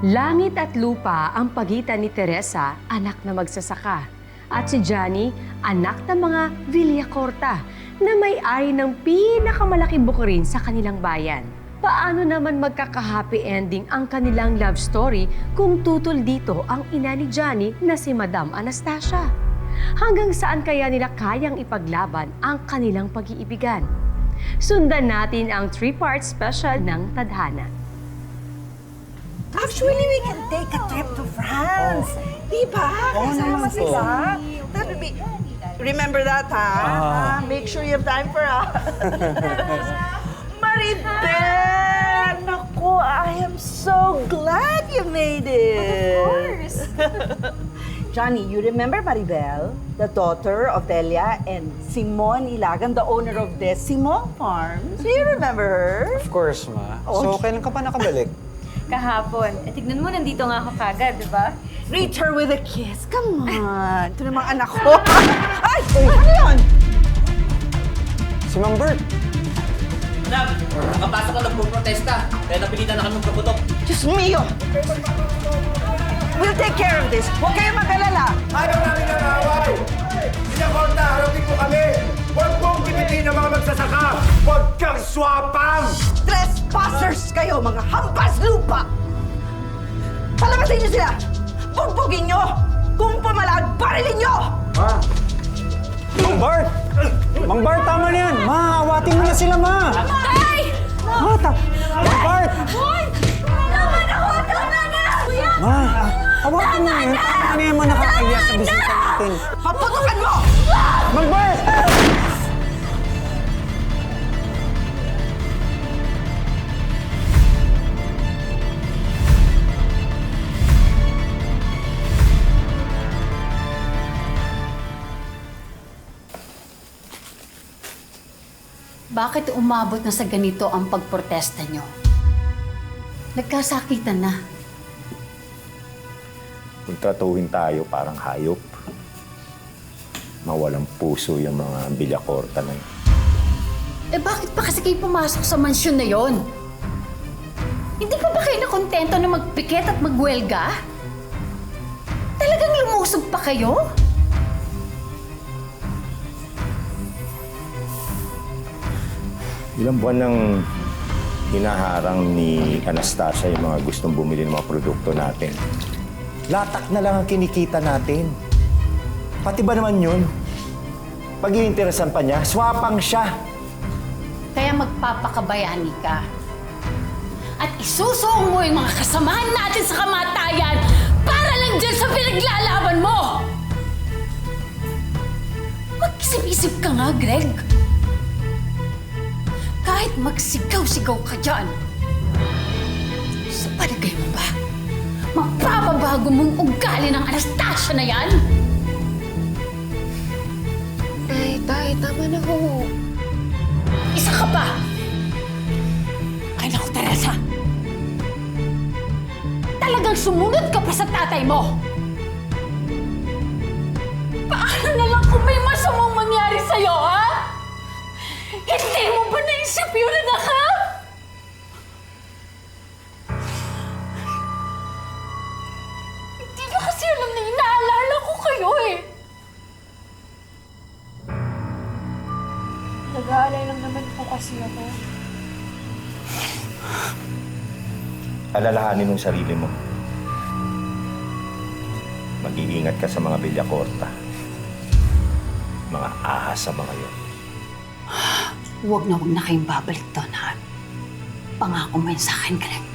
Langit at lupa ang pagitan ni Teresa, anak na magsasaka, at si Johnny, anak ng mga Villacorta, na may-ari ng pinakamalaking bukirin sa kanilang bayan. Paano naman magkaka-happy ending ang kanilang love story kung tutol dito ang ina ni Johnny na si Madam Anastasia? Hanggang saan kaya nila kayang ipaglaban ang kanilang pag-iibigan? Sundan natin ang 3-part special ng Tadhana. Actually, we can take a trip to France. Diba? Kasama sila. That would be... Remember that, ha? Make sure you have time for us. Maribel! Naku, I am so glad you made it. Of course. Johnny, you remember Maribel, the daughter of Delia and Simon Ilagan, the owner of Decimo Farms? Do you remember her? Of course, Ma. Oh. So, kailan ka pa nakabalik? Kahapon. Tignan mo, nandito nga ako kagad, di ba? Greet her with a kiss. Come on. Ito namang anak ko. Ay! Ano yun? Si Mang Bert. Madam, nakapasok ka nagpo-protesta. Kaya napilitan na kami magkaputok. Diyos mio! We'll take care of this. Huwag kayong mag-alala. Ayaw namin ng away! Villacorta, harapin mo kami! Huwag mong kipitin ang mga magsasaka! Huwag kang swapang! Trespassers kayo, mga hampas lupa! Palabasin niyo sila! Bugbugin niyo! Kung pumalag, barilin niyo! Mang Bart! Mang Bart, tama na yan! Ma, awatin mo na sila, Ma! Tay! Ma, Mang Bart! Hoy! Tama na ho! Tama na! Kuya! Ma, awatin mo na yan. Ano yung mga nakakaya sa bisita natin? Paputukan mo! Mang Bart! Bakit umabot na sa ganito ang pagprotesta nyo? Nagkasakitan na. Kung tratuhin tayo parang hayop, mawalang puso yung mga Villacorta na yun. Eh bakit pa kasi kayo pumasok sa mansyon na yon? Hindi pa ba kayo nakontento na magpikit at magwelga? Talagang lumusob pa kayo? Ilang buwan nang hinaharang ni Anastasia yung mga gustong bumili ng mga produkto natin. Latak na lang ang kinikita natin. Pati ba naman yun? Pag-iinteresan pa niya, swapang siya. Kaya magpapakabayani ka. At isusuong mo yung mga kasamahan natin sa kamatayan para lang dyan sa pinaglalaban mo! Mag-isip-isip ka nga, Greg. Kahit magsigaw-sigaw ka dyan, sa palagay mo ba, mapapabago mong ugali ng Anastasia na yan? Tay, tama na ho. Isa ka pa! Ay naku, Teresa! Talagang sumunod ka pa sa tatay mo! Paano na lang kung may masamang mangyari sa'yo, ha? Hindi mo ba naisip yun, anak, ha? Hindi na kasi alam na inaalala ko kayo, eh. Nag-aalay lang naman po kasi ako. Alalahanin mong sarili mo. Mag-iingat ka sa mga Villacorta. Mga ahas sa mga yun. Huwag na kayong babalik doon, ha? Pangako mo yun sa akin, Greg.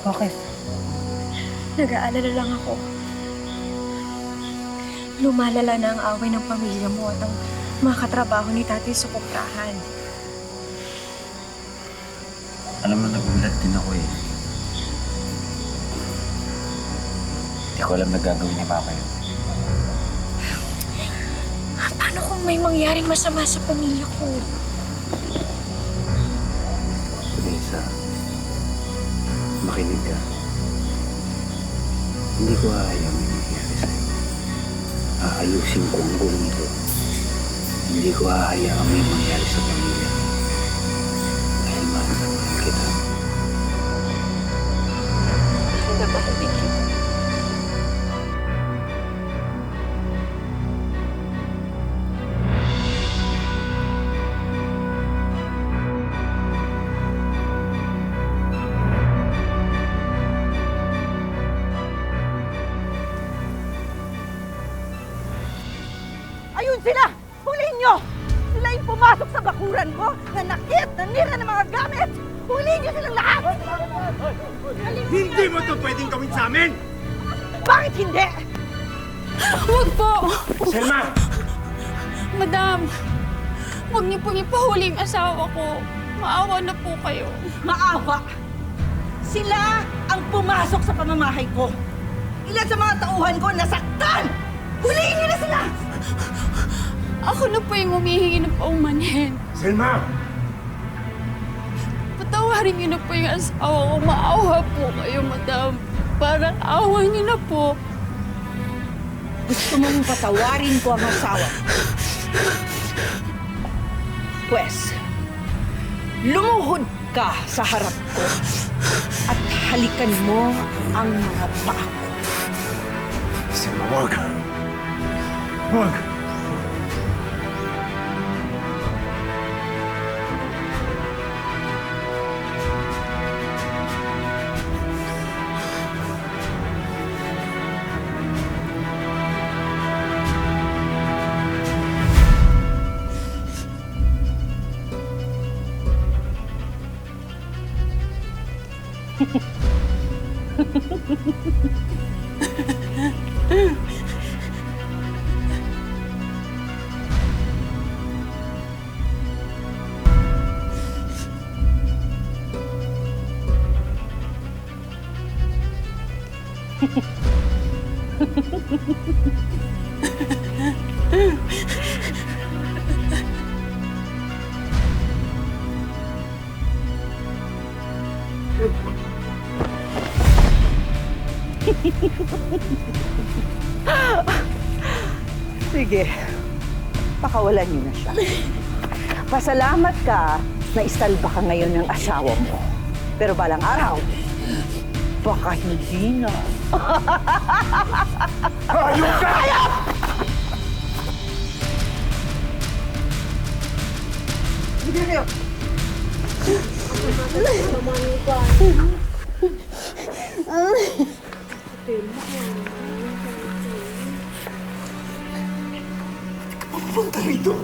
Bakit? Nag-aalala lang ako. Lumalala na ang away ng pamilya mo at ng mga katrabaho ni Tatay sa kuprahan. Alam mo, nagulat din ako eh. ko alam na gagawin ni Mama yun. Paano kung may mangyaring masama sa pamilya ko? Vanessa, makinig ka. Hindi ko hayaan may mangyari sa'yo. Aayusin ko ang gulong ito. Hindi ko hahayaan may mangyari sa pamilya. Dahil mahal na mahal kita. Nagmahal din kita. Ayun sila! Huliin nyo! Sila yung pumasok sa bakuran ko, nanakit, nanira ng mga gamit! Huliin nyo silang lahat! Hindi mo to pwedeng gawin sa amin! Bakit hindi? Huwag po! Selma! Madam, huwag niyo pong ipahuli ang asawa ko. Maawa na po kayo. Maawa! Sila ang pumasok sa pamamahay ko. Ilan sa mga tauhan ko nasaktan! Huliin nyo na sila! Ako na po yung humihingi ng paumanhin. Selma! Patawarin niyo na po yung asawa ko. Maawa po kayo, madam. Parang awa niyo na po. Gusto mong patawarin ko ang asawa ko. Pwes, lumuhod ka sa harap ko at halikan mo ang mga paa ko. Selma, wag! Wag! Sige, pakawalan niyo na siya. Pasalamat ka na istalba ka ngayon ng asawa mo. Pero balang araw, baka hindi na. Hayop ka! Hayop! Hindi kayo. Punta rito!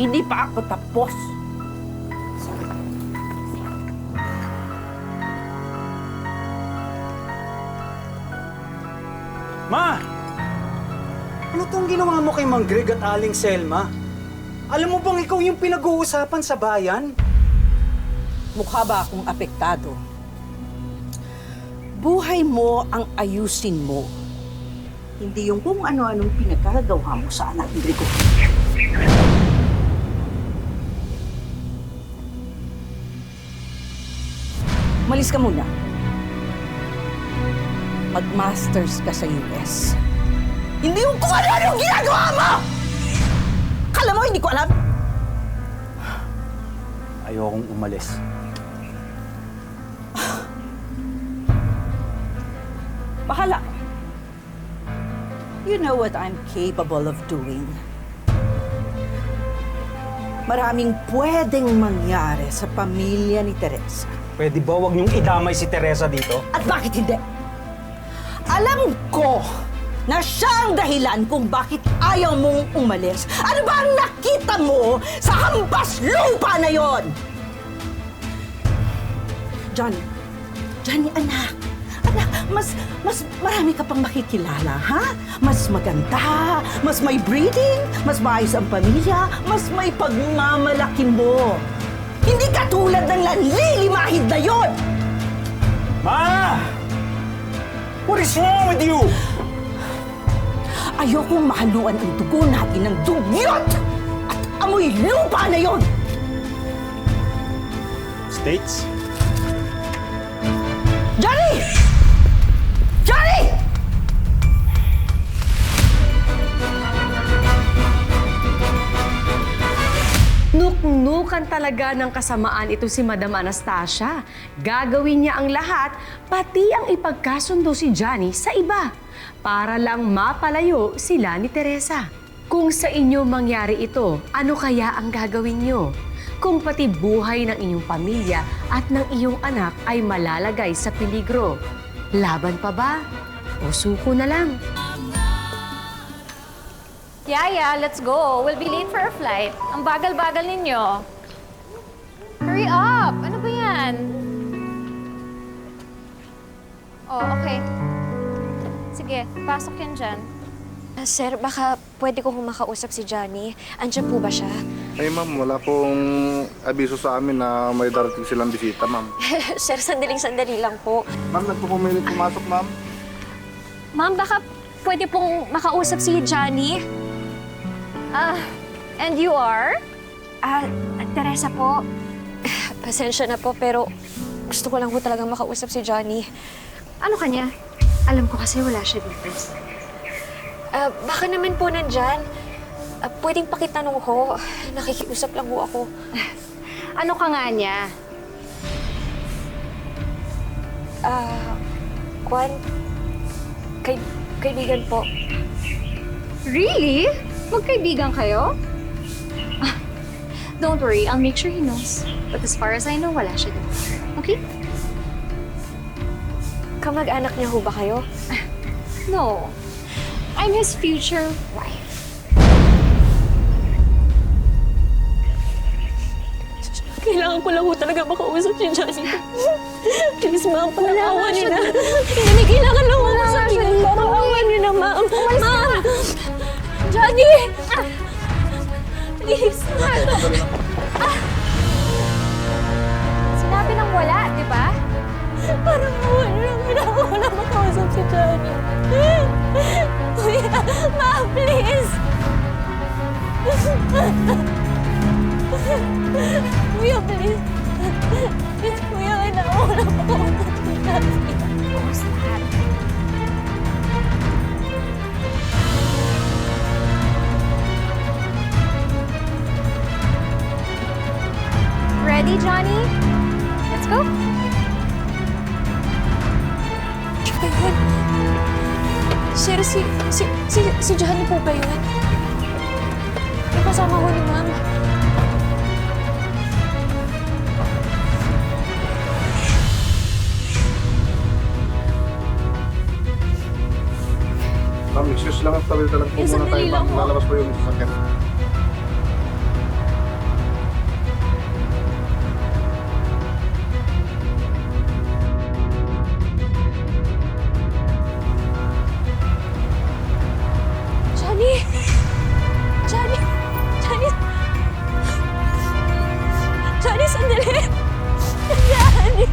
Hindi pa ako tapos. Ma! Ano tong ginawa mo kay Mang Greg at Aling Selma? Alam mo bang ikaw yung pinag-uusapan sa bayan? Mukha ba akong apektado? Buhay mo ang ayusin mo. Hindi yung kung ano-anong pinagkagawa mo sa anak ni Rico. Malis ka muna. Mag-masters ka sa US. Hindi yung kung ano-anong ginagawa mo! Kala mo, hindi ko alam? Ayokong umalis. Bahala. You know what I'm capable of doing. Maraming pwedeng mangyari sa pamilya ni Teresa. Pwede ba wag niyong idamay si Teresa dito? At bakit hindi? Alam ko na siya ang dahilan kung bakit ayaw mong umalis. Ano ba ang nakita mo sa hambas lupa na yon? Johnny, anak, mas marami ka pang makikilala, ha? Mas maganda, mas may breeding, mas maayos ang pamilya, mas may pagmamalaki mo. Hindi katulad ng nanlilimahid na yon! Ma! What is wrong with you? Ayokong mahaluan ang dugo natin ng dugyot at amoy lupa na yon! States? Johnny! Johnny! Nuknukan talaga ng kasamaan ito si Madam Anastasia. Gagawin niya ang lahat, pati ang ipagkasundo si Johnny sa iba, para lang mapalayo sila ni Teresa. Kung sa inyo mangyari ito, ano kaya ang gagawin niyo? Kung pati buhay ng inyong pamilya at ng iyong anak ay malalagay sa peligro, laban pa ba? O suko na lang? Yaya, let's go. We'll be late for our flight. Ang bagal-bagal ninyo. Hurry up! Ano ba yan? Oh, okay. Sige, pasok yan dyan. Sir, baka pwede ko makausap si Johnny. Andiyan po ba siya? Ay ma'am, wala pong abiso sa amin na may darating silang bisita, ma'am. Sir, sandali lang po. Ma'am, nagpupumilit pumasok, ma'am. Ma'am, baka pwede pong makausap si Johnny? And you are? Teresa po. Pasensya na po, pero gusto ko lang po talagang makausap si Johnny. Ano kanya? Alam ko kasi wala siya dito. Baka naman po nandyan. Pwedeng pakitanong ko. Nakikiusap lang po ako. Ano ka nga niya? Kwan, kaibigan po. Really? Magkaibigan kayo? Don't worry, I'll make sure he knows. But as far as I know, wala siya dito. Okay? Kamag-anak niya ho ba kayo? No. I'm his future wife. Kailangan ko lang ho talaga makausap si Johnny. Please, ma'am, panawawan niyo na. Hindi, kailangan lang ho sa akin. Panawawan niyo na, ma'am. Ma'am! Johnny! Please, ma'am. Sinabi ng wala, di ba? Parang wala makausap si Johnny. Kuya, ma'am, please! Kuya, please! Kuya, wala makausap si Johnny. Who's that? Ready, Johnny? Let's go. Siya ba yun? Sir, si Johnny po ba yun? Yung kasama ko ni Ma'am. Ma'am, excuse lang at tabi lang po muna Sandali tayo, lang ma'am. po. Lalabas po yung sasakyan. Johnny! Johnny! Johnny! Johnny, sandali! Johnny!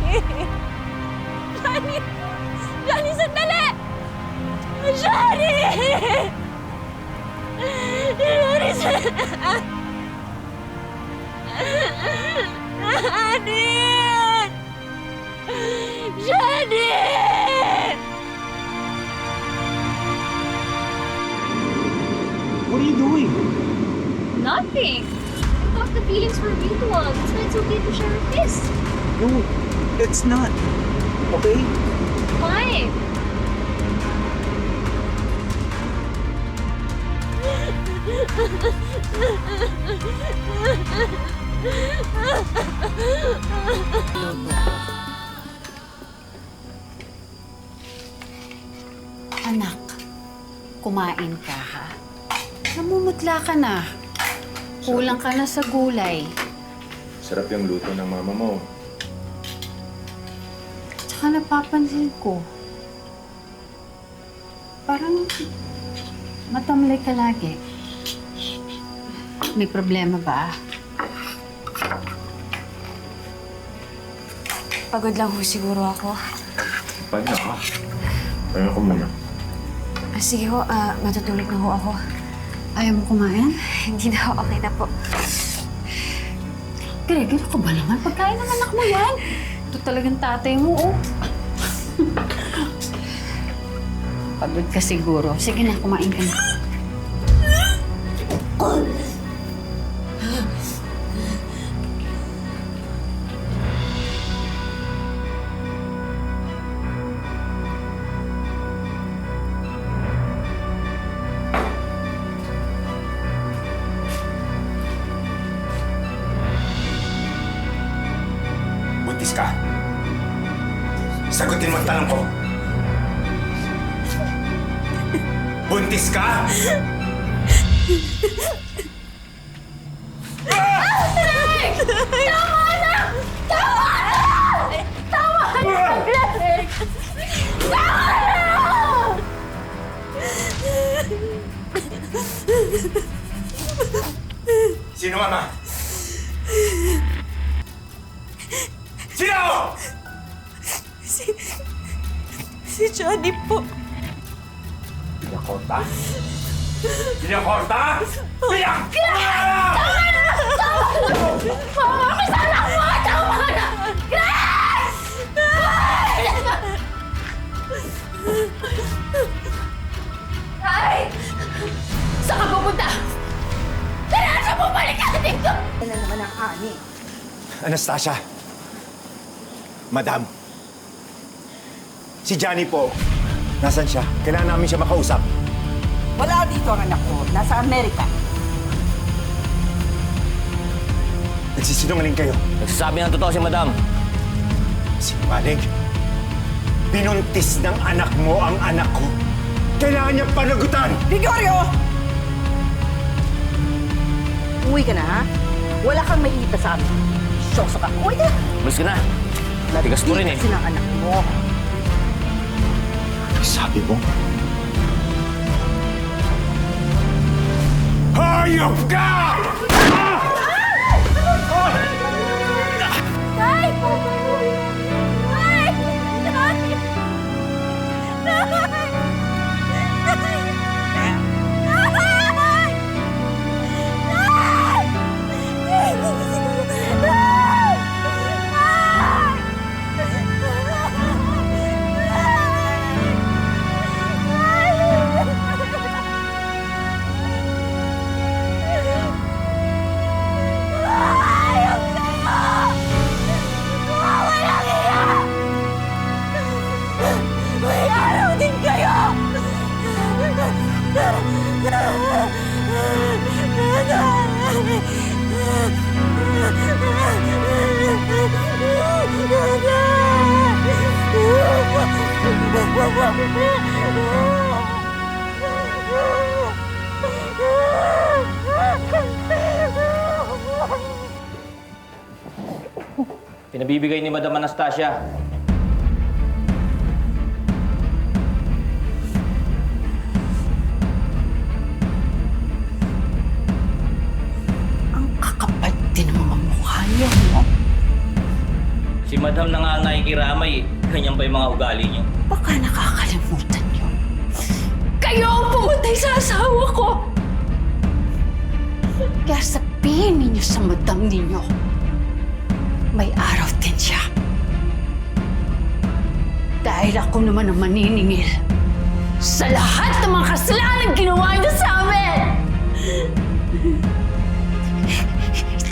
Johnny! Johnny, sandali! Johnny! Johnny, Johnny! Johnny! What are you doing? Nothing. I thought the feelings were mutual. That's why it's okay to share a kiss. No, it's not. Okay? Fine. Anak, kumain ka, ha? Namumutla ka na. Kulang ka na sa gulay. Sarap yung luto ng mama mo. Tsaka napapansin ko, parang matamlay ka lagi. May problema ba? Pagod lang ho siguro ako. Paano ka? Paano ko muna? Sige ho, matutulog na ho ako. Ayaw mo kumain? Hindi na ho, okay na po. Greg, ano ka ba naman? Pagkain ng anak mo yan. Ito talagang tatay mo, oh. Pagod ka siguro. Sige na, kumain ka na. Buntis ka? Sagutin mo ang tanong ko. Buntis ka? Sino, Mama? Sino? Si Johnny po. Pinakorta? Pinakorta? Saan ka pupunta? Kailangan siya bumalik ka dito! Anastasia. Madam. Si Johnny po. Nasaan siya? Kailangan namin siya makausap. Wala dito ang anak ko. Nasa Amerika. Nagsisinungaling kayo. Nagsasabi ng totoo si Madam. Sinungaling. Pinuntis ng anak mo ang anak ko. Kailangan niya panagutan! Gregorio! Uwi ka na, ha? Wala kang makikita sa amin. Syoso ka. Uwi ka! Malis ka na. Tigas mo rin eh. Kasi ng anak mo. Sabi mo? Hayop ka! Pinabibigay ni Madam Anastasia. Ang kakapal din ng mga mukha niyo, mo. Si Madam na nga ang nakikiramay eh. Ganyan pa yung mga ugali niyo. Baka nakakalimutan niyo. Kayo ang pumatay sa asawa ko! Kaya sabihin ninyo sa madam ninyo, may araw din siya. Dahil ako naman ang maniningil sa lahat ng mga kasalanan ginawa niyo sa amin!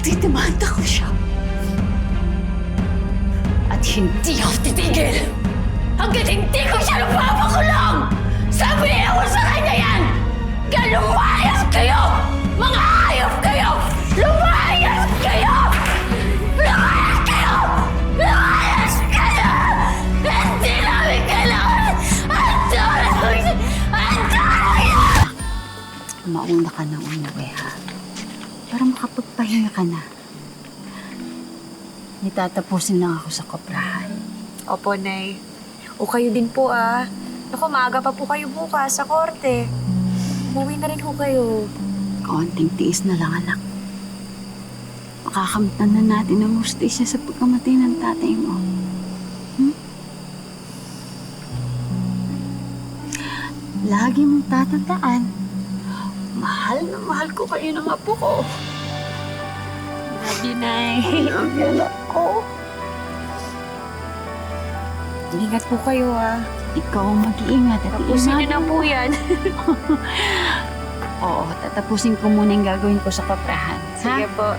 Titimanda ko siya. At hindi ako titigil hanggat hindi ko siya napapakulong! Sabihin mo sa kanya yan! Kaya lumayas kayo! Mga hayop kayo! Lumayas kayo! Lumayas kayo! Lumayas kayo! Hindi namin kailangan! Ang dami! Ang dami! mauna ka na umuwi, ha? Para makapagpahinga ka na. May tatapusin lang ako sa koprahan. Opo, Nay. O kayo din po, ah. Naku, maaga pa po kayo bukas sa korte. Umuwi na rin po kayo. Kaunting tiis na lang, anak. Makakamtan na natin ang hustisya sa pagkamatay ng tatay mo. Lagi mong tatandaan, mahal na mahal ko kayo ng apo ko. Love you, Nay. Love you, anak ko. Ingat po kayo, ah. Ikaw ang mag-iingat at Tapusin niyo na po yan. Oo, tatapusin ko muna yung gagawin ko sa koprahan. Sige po.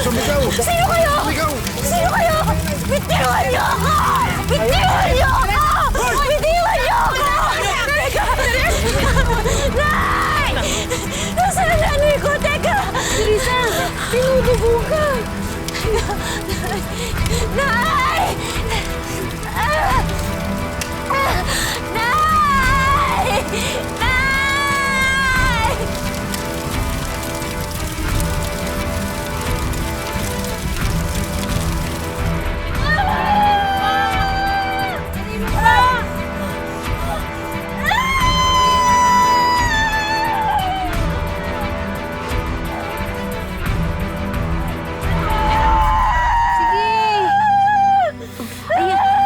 Sumigaw! Sino kayo? Sino kayo? Bitiwan niyo ako! Bitiwan niyo ako! Bitiwan niyo ako! Nay! Nasaan ang nanay ko? Teka! Teresa, tinudugo ka! Nay! Nay! Nay!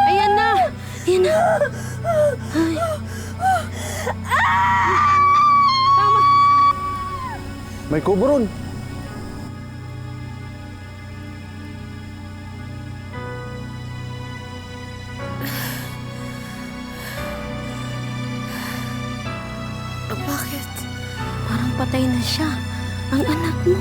Ayan na. Ayan na. May kubo ron. Bakit? Parang patay na siya. Ang anak mo.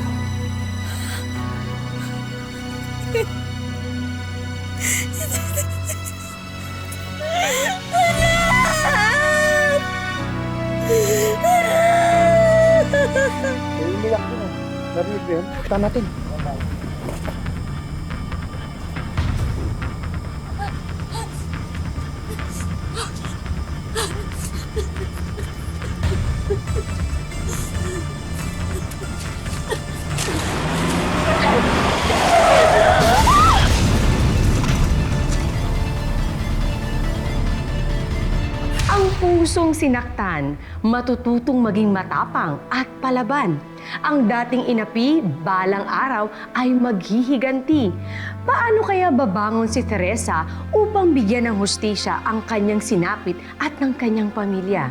Umiyak yun. Narinig ko yun. Punta natin. Ang pusong sinaktan, matututong maging matapang at palaban. Ang dating inapi, balang araw ay maghihiganti. Paano kaya babangon si Teresa upang bigyan ng hustisya ang kanyang sinapit at ng kanyang pamilya?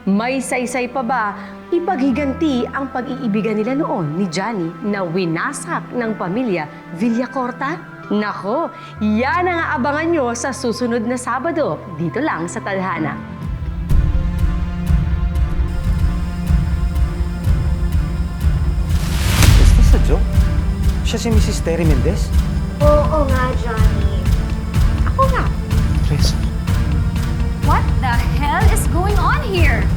May saysay pa ba ipaghiganti ang pag-iibigan nila noon ni Johnny na winasak ng pamilya Villacorta? Nako, yan ang aabangan nyo sa susunod na Sabado, dito lang sa Tadhana. Basta sa Joe? Siya si Mrs. Terry Mendez? Oo nga, Johnny. Ako nga. Teresa. What the hell is going on here?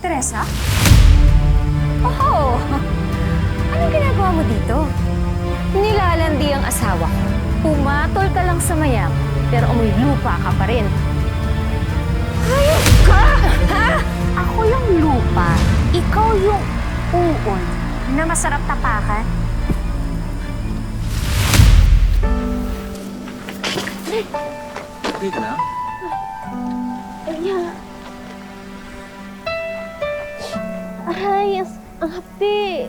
Teresa? Oh! Anong ginagawa mo dito? Nilalandi ang asawa ko. Pumatol ka lang sa mayam, pero amoy lupa ka pa rin. Hayop ka! Ha? Ako yung lupa. Ikaw yung uod na masarap tapakan. Okay ka na? Ay, ang happy.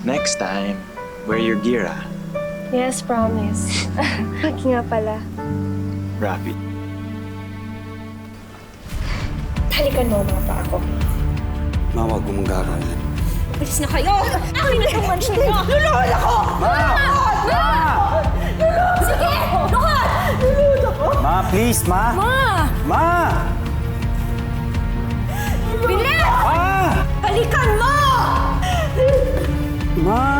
Next time, wear your gear, ah. Yes, promise. Aki nga pala. Rafi. Halikan mo mga pa ako. Mama, gumagara na. Bilis na kayo! Akin na itong mansion niyo! Lulod ako! Sige! Lukad! Lulod ako! Ma, please, Ma! Ma! Ma! Bilis! Ma! Balikan mo! Ma!